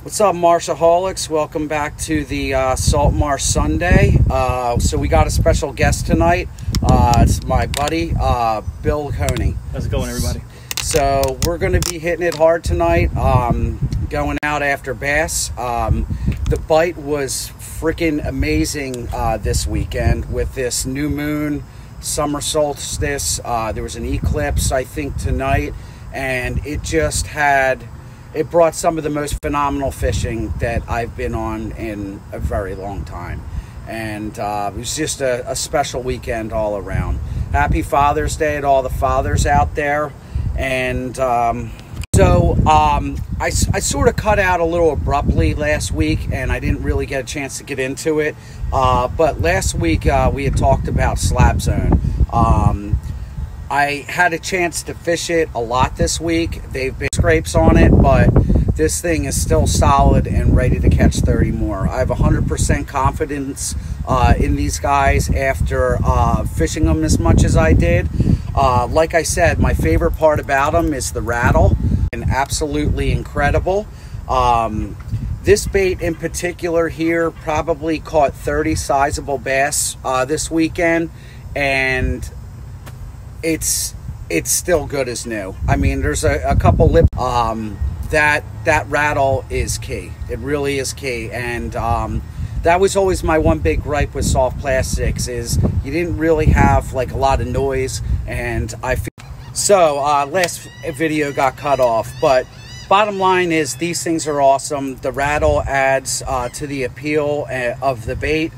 What's up, Marshaholics? Welcome back to the Marsh Sunday. So we got a special guest tonight. It's my buddy, Billy Leconey. How's it going, everybody? So we're going to be hitting it hard tonight, going out after bass. The bite was freaking amazing this weekend with this new moon, summer solstice. There was an eclipse, I think, tonight, and it brought some of the most phenomenal fishing that I've been on in a very long time. And it was just a special weekend all around. Happy Father's Day to all the fathers out there. And I sort of cut out a little abruptly last week, and I didn't really get a chance to get into it. But last week we had talked about slab zone. I had a chance to fish it a lot this week. They've been scrapes on it, but this thing is still solid and ready to catch 30 more. I have 100% confidence in these guys after fishing them as much as I did. Like I said, my favorite part about them is the rattle, and absolutely incredible. This bait in particular here probably caught 30 sizable bass this weekend, and it's still good as new. I mean, there's a couple lip that rattle is key. It really is key. And that was always my one big gripe with soft plastics, is you didn't really have like a lot of noise. And last video got cut off, but bottom line is these things are awesome. The rattle adds to the appeal of the bait.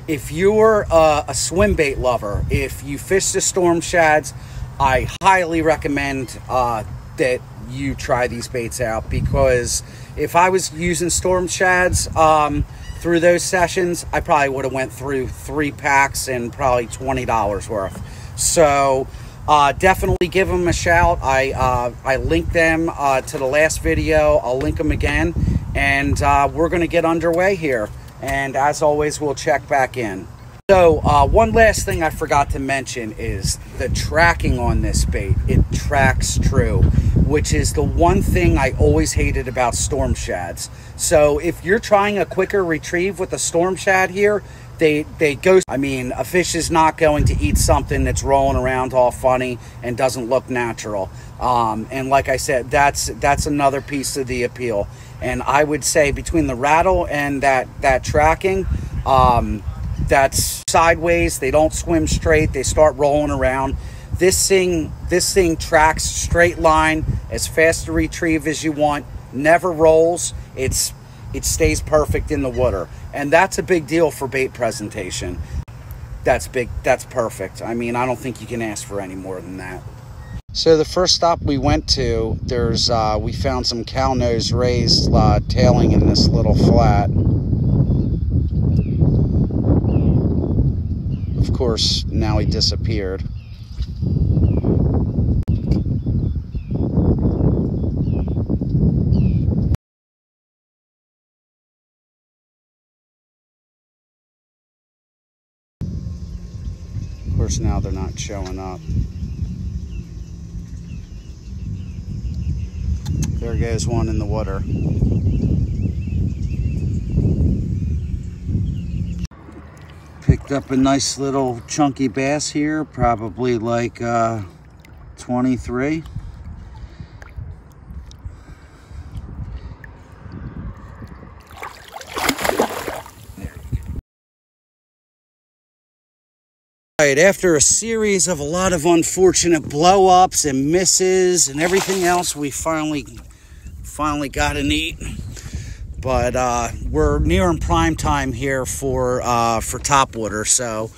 If you're a swim bait lover, if you fish the storm shads, I highly recommend that you try these baits out, because if I was using storm shads through those sessions, I probably would have went through 3 packs and probably $20 worth. So definitely give them a shout. I linked them to the last video. I'll link them again, and we're going to get underway here. And as always, we'll check back in. So one last thing I forgot to mention is the tracking on this bait. It tracks true, which is the one thing I always hated about storm shads. So if you're trying a quicker retrieve with a storm shad here, they go. I mean, a fish is not going to eat something that's rolling around all funny and doesn't look natural. And like I said, that's another piece of the appeal. And I would say between the rattle and that tracking, that's sideways. They don't swim straight. They start rolling around. This thing tracks straight line, as fast to retrieve as you want. Never rolls. It stays perfect in the water, and that's a big deal for bait presentation. That's big. That's perfect. I mean, I don't think you can ask for any more than that. So the first stop we went to, we found some cow nose rays tailing in this little flat. Of course, now he disappeared. Of course, now they're not showing up. There goes one in the water. Picked up a nice little chunky bass here, probably like 23. Right, after a series of a lot of unfortunate blow-ups and misses and everything else, we finally got an eat. But we're nearing prime time here for topwater, so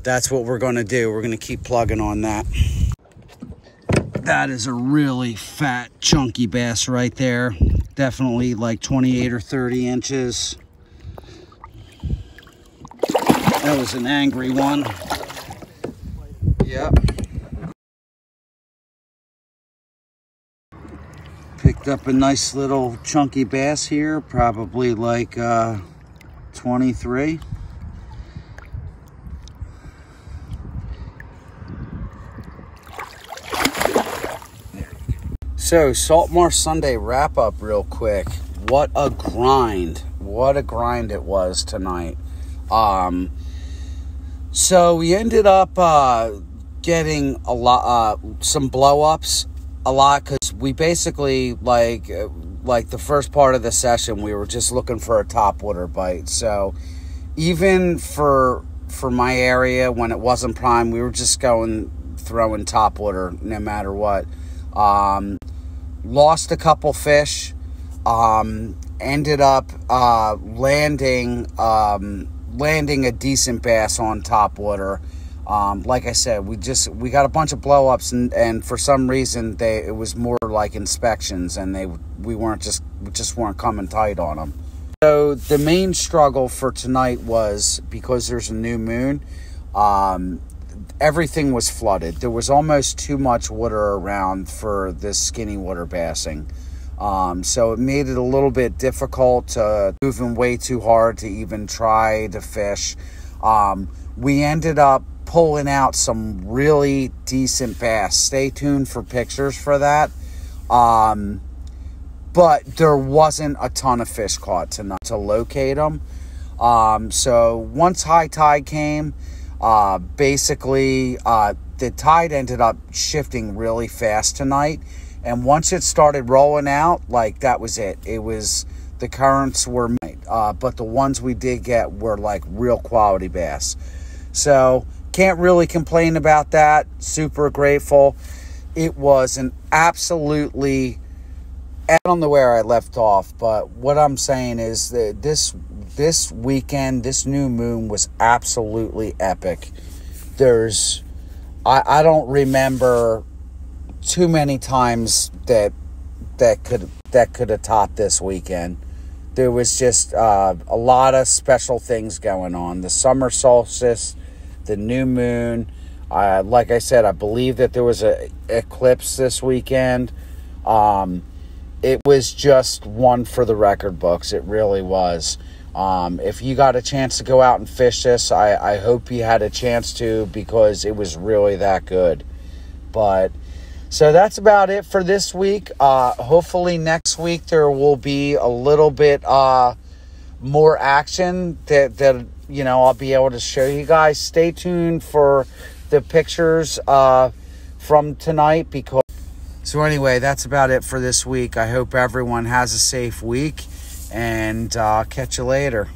that's what we're going to do. We're going to keep plugging on that. That is a really fat, chunky bass right there. Definitely like 28 or 30 inches. That was an angry one. Yep. Picked up a nice little chunky bass here, probably like 23. So, Marsh Sunday wrap up real quick. what a grind it was tonight. So we ended up getting a lot, some blow-ups a lot, because we basically, like the first part of the session, we were just looking for a topwater bite. So even for my area, when it wasn't prime, we were just throwing topwater no matter what. Lost a couple fish. Ended up landing a decent bass on topwater. Like I said, we got a bunch of blow-ups, and for some reason it was more like inspections, and we just weren't coming tight on them. So the main struggle for tonight was, because there's a new moon, everything was flooded. There was almost too much water around for this skinny water bassing. So it made it a little bit difficult, moving way too hard to even try to fish. We ended up pulling out some really decent bass. Stay tuned for pictures for that. But there wasn't a ton of fish caught tonight to locate them. So once high tide came, basically the tide ended up shifting really fast tonight. And once it started rolling out, like, that was it. The currents were, but the ones we did get were like real quality bass. So can't really complain about that. Super grateful. It was an absolutely, I don't know where I left off, but what I'm saying is that this weekend, this new moon was absolutely epic. I don't remember too many times that could have topped this weekend. There was just a lot of special things going on. The summer solstice, the new moon. Like I said, I believe that there was an eclipse this weekend. It was just one for the record books. It really was. If you got a chance to go out and fish this, I hope you had a chance to, because it was really that good. But so that's about it for this week. Hopefully next week there will be a little bit more action that I'll be able to show you guys. Stay tuned for the pictures from tonight. So anyway, that's about it for this week. I hope everyone has a safe week, and I'll catch you later.